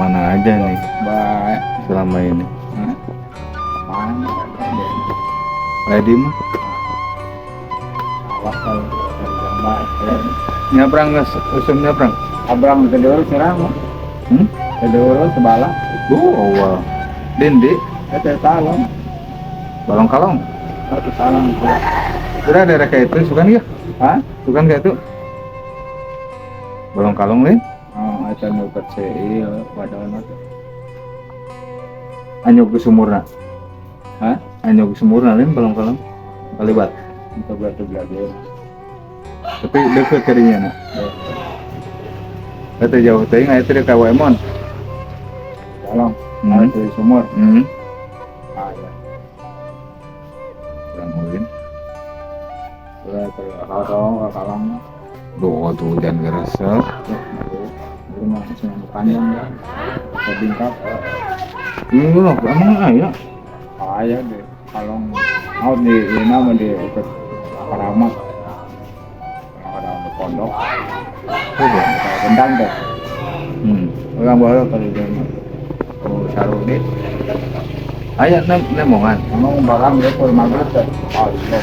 kemana aja nih baik selama ini? mana Ready mah? awas kalau yang baik Nyabrang nggak? Usum nyabrang? abrang ke dulu serang ke dulu sebala Wow. Dindi, itu salam balong kalong. itu salam Sudah ada kayak itu, sukan ya? hah Sukan kayak itu? Balong kalong lain? oh itu nuker CI padahal itu Anyog ke sumurna. hah Anyog ke sumurna lain balong kalong. Kalibat. untuk batu belajar Tapi deket kadinya nak. Kata jauh teh nggak itu dekat Waimon. salam ada di sumur ah ya Kurang ulin. udah kalau kalang Doa tuh jangan geresep. itu mah cuma panjang ya sebingkap Ini loh, emang ayah. ayah deh kalau mau di ini nama di ikut keramat pondok Coba. gendang deh orang baru kali ini oh saruni Ayah nemongan. emang barang dia pun maghrib deh Allah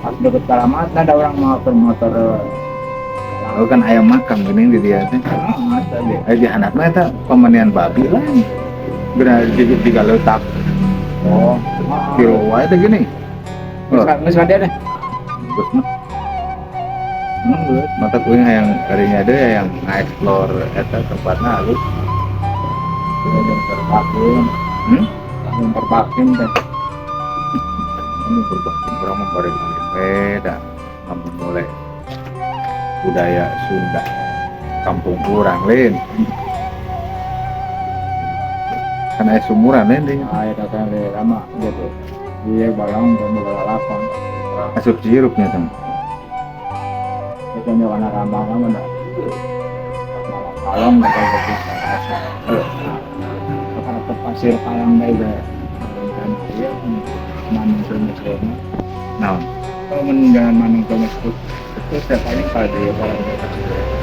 pas deket keramat ada orang motor Oh kan ayam makan gini di dia teh. ada deh Aja anaknya itu pemanian babi lah. Benar di galetak. oh Kilo wae teh gini. Oh, nggak ada deh terus mah. Mata kuing yang karinya ada yang nge-explore eta tempatnya halus. yang terpakin yang terpakin deh Ini berbakti orang membareng beda. Kamu mulai budaya Sunda. Kampung kurang lain. Karena sumuran lain deh. ayah datang dari lama gitu dia balong dan berlalapan Asup jeruknya tem. itu warna rambang kan ada malah kalong bakal jadi karena ke pasir kalang deh dan dia manung ke mesra Naon? kalau meninggal manung ke mesra itu setiap kali kalau dia barang